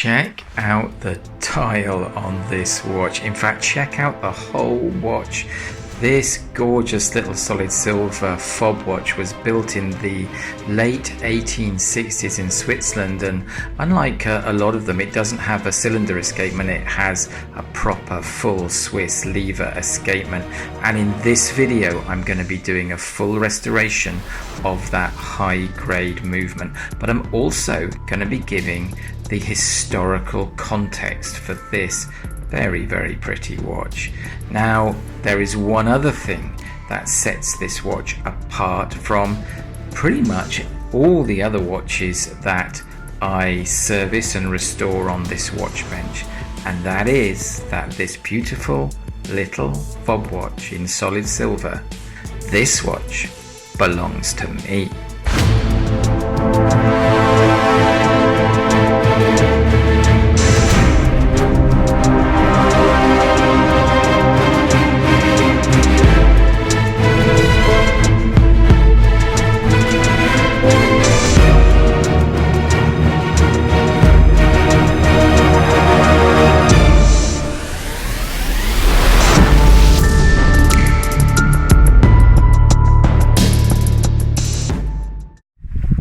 check out the dial on this watch. In fact, check out the whole watch. This gorgeous little solid silver fob watch was built in the late 1860s in Switzerland, and unlike a lot of them, it doesn't have a cylinder escapement. It has a proper full Swiss lever escapement, and in this video I'm going to be doing a full restoration of that high grade movement, but I'm also going to be giving the historical context for this very, very pretty watch. Now, there is one other thing that sets this watch apart from pretty much all the other watches that I service and restore on this watch bench, and that is that this beautiful little fob watch in solid silver, this watch belongs to me.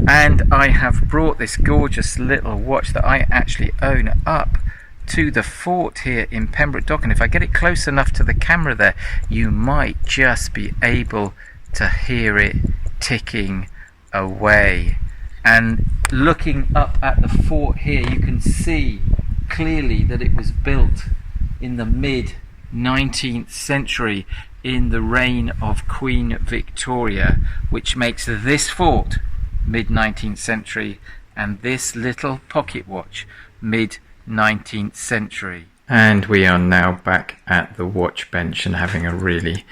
And I have brought this gorgeous little watch that I actually own up to the fort here in Pemberton. And if I get it close enough to the camera there, you might just be able to hear it ticking away. And looking up at the fort here, you can see clearly that it was built in the mid-19th century in the reign of Queen Victoria, which makes this fort mid-19th century and this little pocket watch mid-19th century. And we are now back at the watch bench and having a really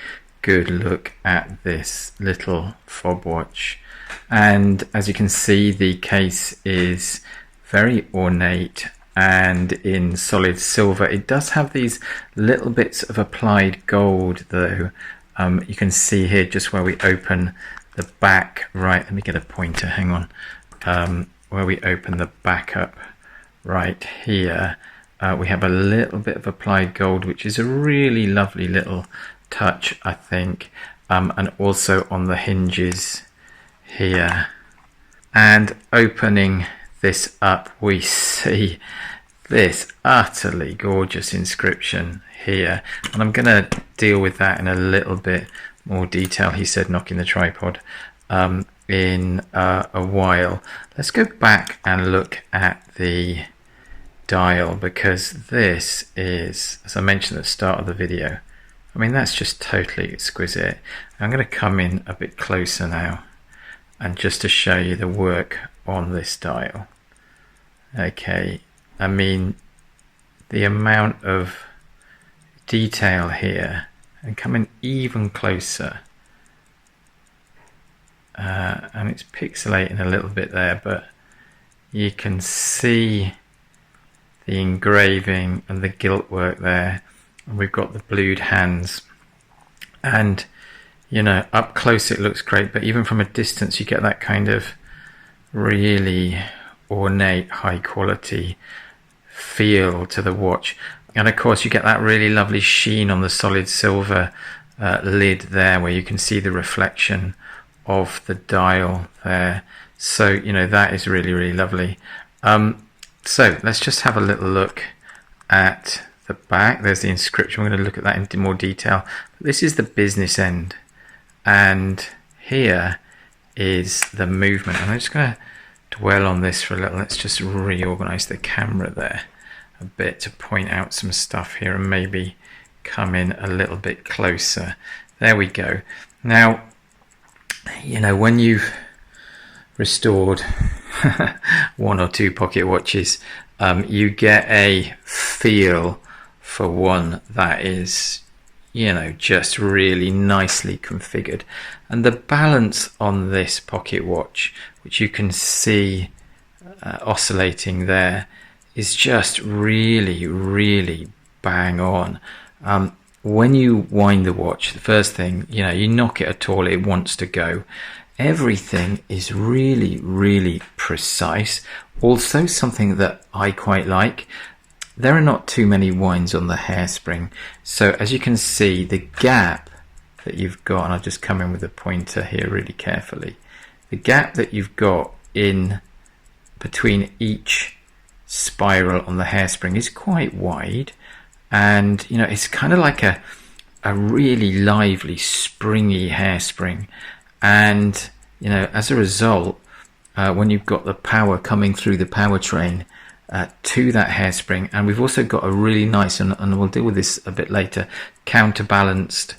good look at this little fob watch. And as you can see, the case is very ornate and in solid silver. It does have these little bits of applied gold though. You can see here just where we open the back, right, let me get a pointer, hang on, where we open the back up right here, we have a little bit of applied gold, which is a really lovely little touch, I think, and also on the hinges here. And opening this up, we see this utterly gorgeous inscription here, and I'm going to deal with that in a little bit more detail, he said, knocking the tripod, in a while. Let's go back and look at the dial, because this is, as I mentioned at the start of the video, I mean, that's just totally exquisite. I'm going to come in a bit closer now and just to show you the work on this dial. Okay, I mean, the amount of detail here, and coming even closer, and it's pixelating a little bit there, but you can see the engraving and the gilt work there, and we've got the blued hands, and you know, up close it looks great, but even from a distance you get that kind of really ornate, high quality feel to the watch. And of course you get that really lovely sheen on the solid silver lid there, where you can see the reflection of the dial there. So, you know, that is really, really lovely. So let's just have a little look at the back. There's the inscription. We're going to look at that in more detail. This is the business end, and here is the movement. And I'm just going to dwell on this for a little. Let's just reorganize the camera there a bit to point out some stuff here and maybe come in a little bit closer. There we go. Now, you know, when you've restored one or two pocket watches, you get a feel for one that is, you know, just really nicely configured. And the balance on this pocket watch, which you can see oscillating there, is just really, really bang on. When you wind the watch, the first thing, you know, you knock it at all, it wants to go. everything is really, really precise. Also, something that I quite like, there are not too many winds on the hairspring. So as you can see, the gap that you've got, and I'll just come in with a pointer here really carefully, the gap that you've got in between each spiral on the hairspring is quite wide, and you know, it's kind of like a really lively, springy hairspring. And you know, as a result, when you've got the power coming through the powertrain to that hairspring, and we've also got a really nice, and we'll deal with this a bit later, counterbalanced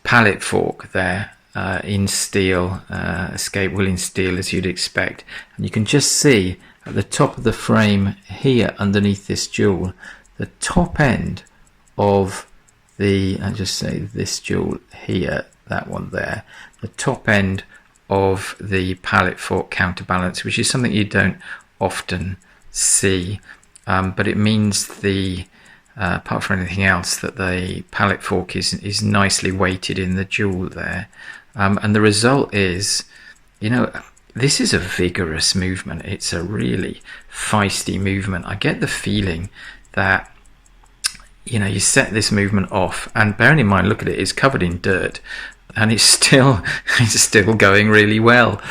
pallet fork there in steel, escape wheel in steel, as you'd expect. And you can just see at the top of the frame here, underneath this jewel, the top end of the, I'll just say this jewel here, that one there, the top end of the pallet fork counterbalance, which is something you don't often see, but it means the apart from anything else, that the pallet fork is nicely weighted in the jewel there, and the result is, you know, this is a vigorous movement. It's a really feisty movement. I get the feeling that, you know, you set this movement off, and bearing in mind, look at it, it's covered in dirt, and it's still going really well,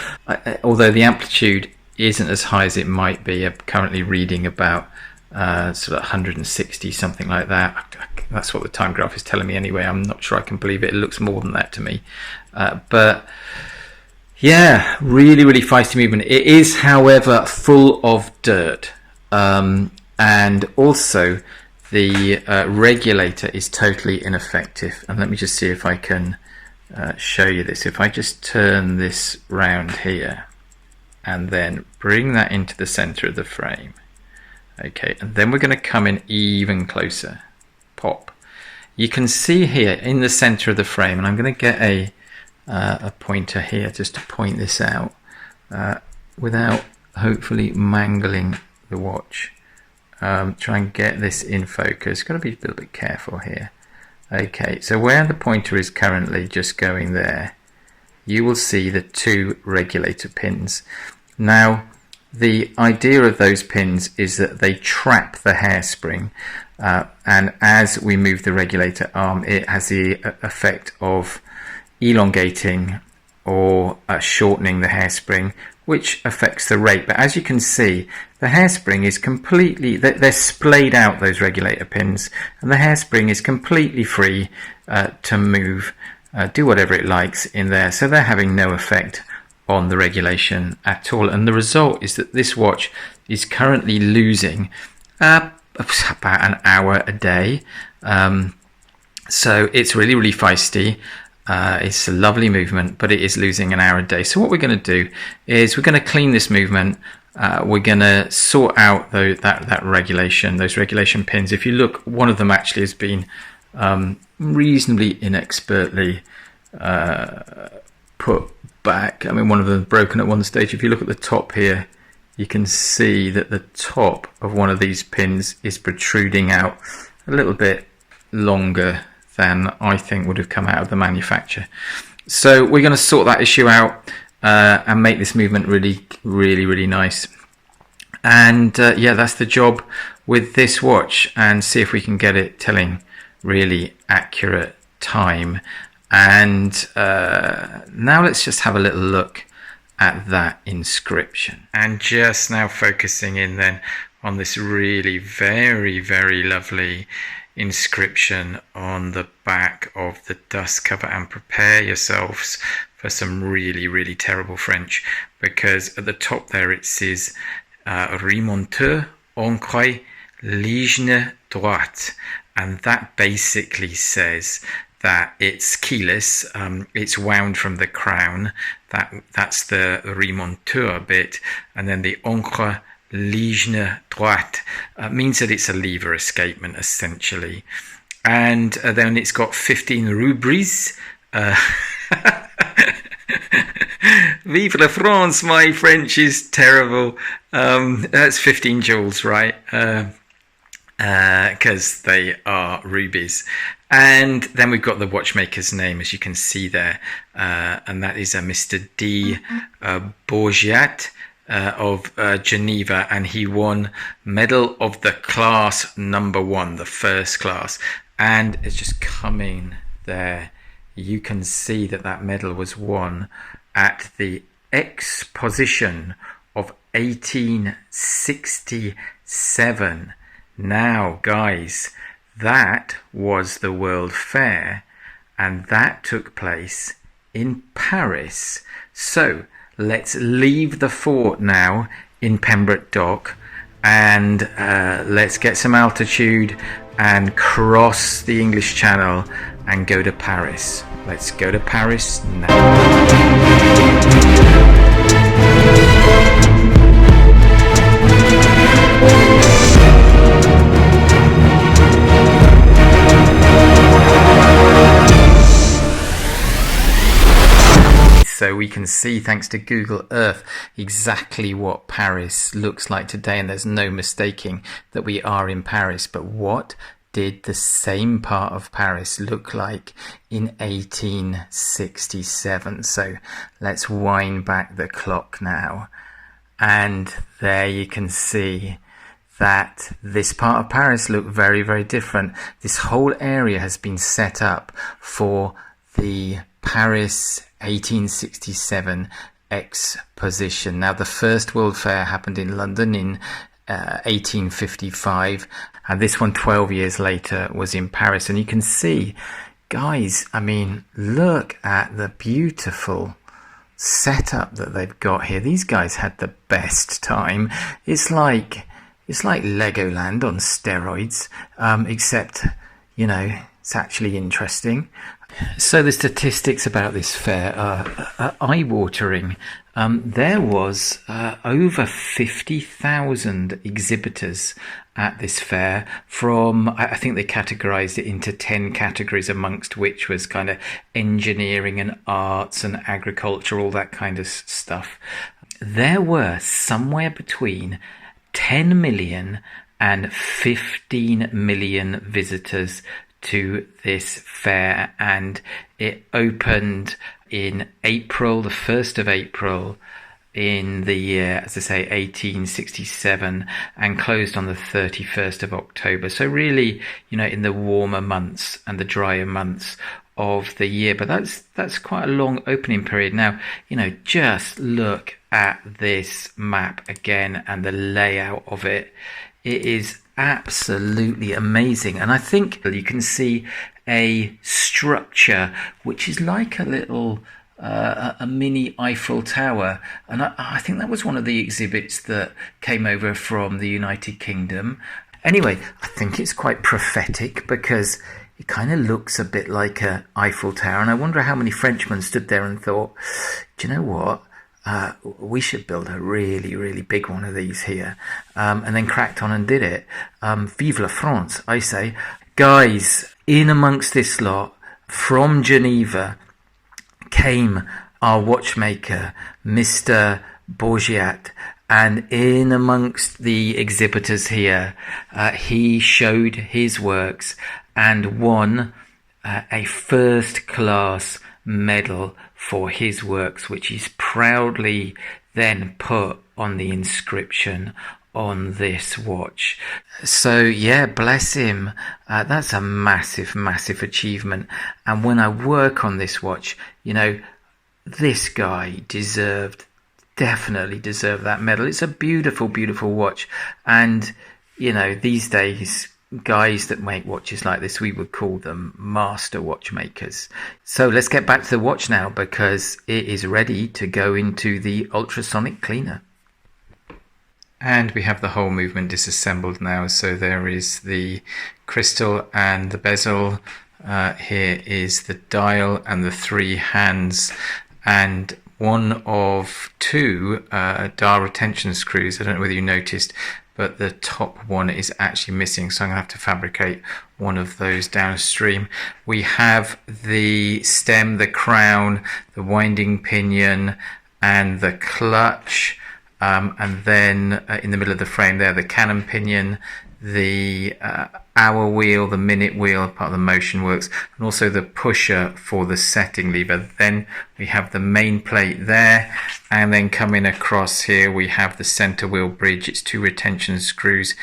although the amplitude isn't as high as it might be. I'm currently reading about sort of 160, something like that. That's what the time graph is telling me anyway. I'm not sure I can believe it. It looks more than that to me, but yeah, really, really feisty movement. It is, however, full of dirt, and also the regulator is totally ineffective. And let me just see if I can show you this. If I just turn this round here and then bring that into the center of the frame, okay, and then we're going to come in even closer, pop. You can see here in the center of the frame, and I'm going to get a pointer here just to point this out without hopefully mangling the watch. Try and get this in focus. Got to be a little bit careful here. Okay, so where the pointer is currently just going there, you will see the two regulator pins. Now, the idea of those pins is that they trap the hairspring, and as we move the regulator arm, it has the effect of elongating or shortening the hairspring, which affects the rate. But as you can see, the hairspring is completely, they're splayed out, those regulator pins, and the hairspring is completely free to move, do whatever it likes in there. So they're having no effect on the regulation at all. And the result is that this watch is currently losing about an hour a day. So it's really, really feisty. It's a lovely movement, but it is losing an hour a day. So what we're going to do is we're going to clean this movement. We're going to sort out that regulation, those regulation pins. If you look, one of them actually has been reasonably inexpertly put back. I mean, one of them broken at one stage. If you look at the top here, you can see that the top of one of these pins is protruding out a little bit longer than I think would have come out of the manufacturer. So we're going to sort that issue out and make this movement really, really, really nice. And yeah, that's the job with this watch, and see if we can get it telling really accurate time. And now let's just have a little look at that inscription. And just now focusing in then on this really very, very lovely inscription on the back of the dust cover. And prepare yourselves for some really, really terrible French, because at the top there it says remonteur encre ligne droite, and that basically says that it's keyless, it's wound from the crown, that's the remonteur bit, and then the encre ligne droite means that it's a lever escapement essentially. And then it's got 15 rubriques. Vive la France, my French is terrible. That's 15 joules, right? Because they are rubies. And then we've got the watchmaker's name, as you can see there, and that is a Mr D Borgeat of Geneva, and he won Medal of the Class #1, the first class. And it's just coming there. You can see that that medal was won at the Exposition of 1867. Now, guys, that was the World Fair, and that took place in Paris. So let's leave the fort now in Pemberton Dock, and let's get some altitude and cross the English Channel and go to Paris. Let's go to Paris now. So we can see, thanks to Google Earth, exactly what Paris looks like today, and there's no mistaking that we are in Paris. But what did the same part of Paris look like in 1867? So let's wind back the clock now, and there you can see that this part of Paris looked very, very different. This whole area has been set up for the Paris 1867 Exposition. Now, the first World Fair happened in London in 1855, and this one 12 years later was in Paris. And you can see, guys, I mean, look at the beautiful setup that they've got here. These guys had the best time. It's like Legoland on steroids, except, you know, it's actually interesting. So the statistics about this fair are eye-watering. There was over 50,000 exhibitors at this fair from, I think they categorized it into 10 categories, amongst which was kind of engineering and arts and agriculture, all that kind of stuff. There were somewhere between 10 million and 15 million visitors to this fair, and it opened in April, the 1st of April in the year, as I say, 1867, and closed on the 31st of October. So really, you know, in the warmer months and the drier months of the year. But that's quite a long opening period. Now, you know, just look at this map again and the layout of it. It is absolutely amazing, and I think you can see a structure which is like a little a mini Eiffel Tower, and I think that was one of the exhibits that came over from the United Kingdom. Anyway, I think it's quite prophetic because it kind of looks a bit like a Eiffel Tower, and I wonder how many Frenchmen stood there and thought, do you know what? We should build a really, really big one of these here, and then cracked on and did it. Vive la France, I say. Guys, in amongst this lot, from Geneva, came our watchmaker, Mr. Borgeat, and in amongst the exhibitors here, he showed his works and won a first-class medal for his works, which he's proudly then put on the inscription on this watch. So yeah, bless him. That's a massive, massive achievement. And when I work on this watch, you know, this guy definitely deserved that medal. It's a beautiful, beautiful watch. And, you know, these days, guys that make watches like this, we would call them master watchmakers. So let's get back to the watch now, because it is ready to go into the ultrasonic cleaner. And we have the whole movement disassembled now. So there is the crystal and the bezel. Here is the dial and the 3 hands, and one of 2 dial retention screws. I don't know whether you noticed, but the top one is actually missing, so I'm going to have to fabricate one of those downstream. We have the stem, the crown, the winding pinion, and the clutch. and then in the middle of the frame there, the cannon pinion, the hour wheel, the minute wheel, part of the motion works, and also the pusher for the setting lever. Then we have the main plate there, and then coming across here we have the center wheel bridge, its 2 retention screws,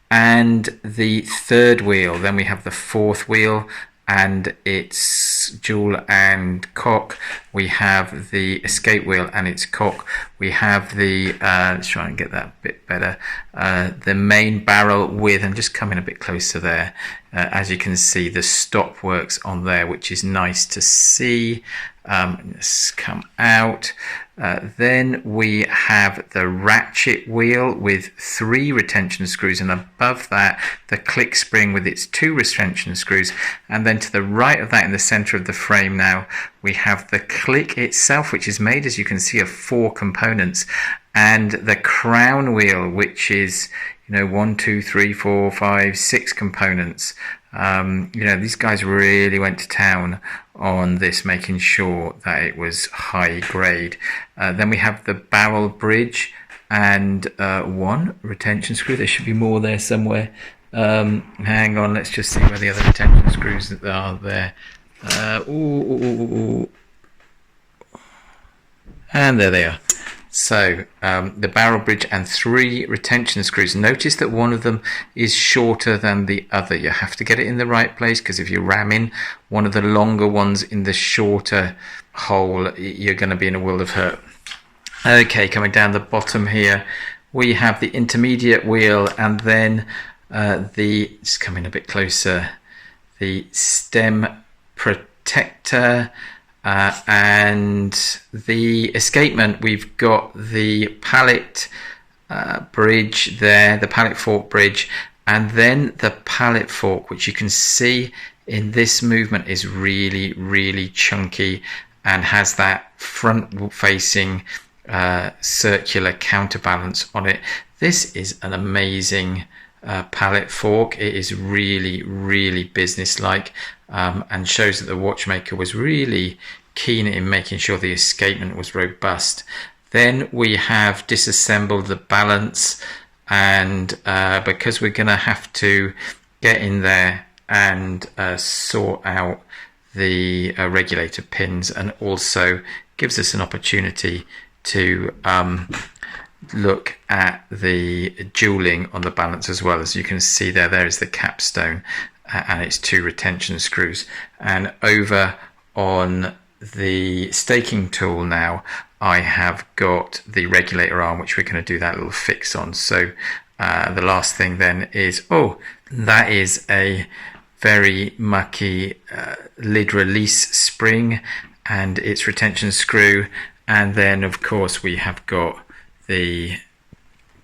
and the third wheel. Then we have the fourth wheel and its jewel and cock. We have the escape wheel and its cock. We have the let's try and get that a bit better, the main barrel with, I'm just coming a bit closer there, as you can see the stop works on there, which is nice to see. Let's come out. Then we have the ratchet wheel with 3 retention screws, and above that the click spring with its 2 retention screws, and then to the right of that in the center of the frame now we have the click itself, which is made, as you can see, of 4 components, and the crown wheel, which is 1, 2, 3, 4, 5, 6 components. These guys really went to town on this, making sure that it was high grade. Then we have the barrel bridge and 1 retention screw. There should be more there somewhere. Hang on, let's just see where the other retention screws are there. And there they are. So the barrel bridge and 3 retention screws. Notice that one of them is shorter than the other. You have to get it in the right place, because if you ram in one of the longer ones in the shorter hole, you're going to be in a world of hurt. Okay, coming down the bottom here we have the intermediate wheel, and then just coming a bit closer, the stem protector, and the escapement. We've got the pallet bridge there, the pallet fork bridge, and then the pallet fork, which you can see in this movement is really chunky and has that front facing circular counterbalance on it. This is an amazing pallet fork. It is really businesslike, and shows that the watchmaker was really keen in making sure the escapement was robust. Then we have disassembled the balance, and because we're going to have to get in there and sort out the regulator pins, and also gives us an opportunity to look at the jeweling on the balance as well. As you can see there is the capstone and its 2 retention screws. And over on the staking tool now I have got the regulator arm, which we're going to do that little fix on. So the last thing then is, that is a very mucky lid release spring and its retention screw, and then of course we have got the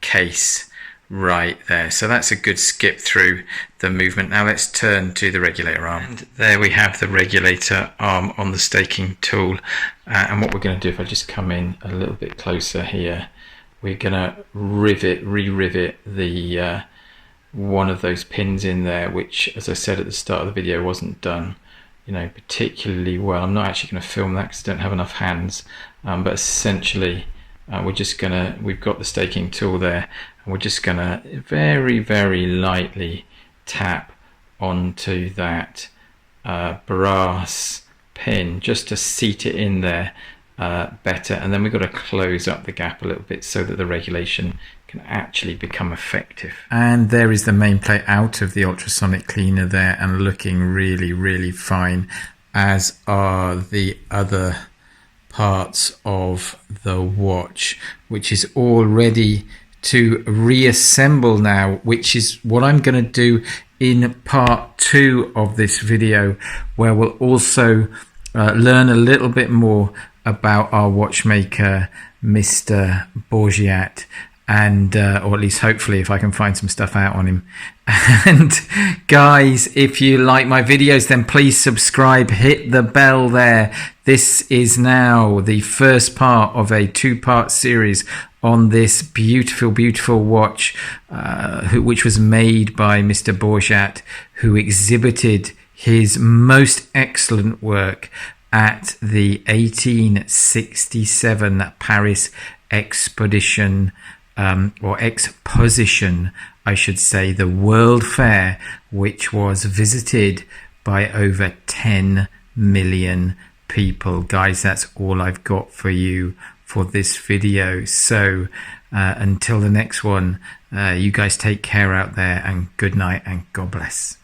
case right there. So that's a good skip through the movement. Now let's turn to the regulator arm. And there we have the regulator arm on the staking tool, and what we're going to do, if I just come in a little bit closer here, we're going to re-rivet the one of those pins in there, which, as I said at the start of the video, wasn't done particularly well. I'm not actually going to film that because I don't have enough hands, but essentially we've got the staking tool there, and we're just gonna very lightly tap onto that brass pin just to seat it in there better, and then we've got to close up the gap a little bit so that the regulation can actually become effective. And there is the main plate out of the ultrasonic cleaner there, and looking really fine, as are the other parts of the watch, which is all ready to reassemble now, which is what I'm going to do in part 2 of this video, where we'll also learn a little bit more about our watchmaker Mr Borgeat, and or at least hopefully if I can find some stuff out on him. And guys, if you like my videos, then please subscribe, hit the bell there. This is now the first part of a 2-part series on this beautiful watch, which was made by Mr Borgeat, who exhibited his most excellent work at the 1867 Paris Expedition, or Exposition, I should say, the World Fair, which was visited by over 10 million people. Guys, that's all I've got for you for this video. So until the next one, you guys take care out there, and good night and God bless.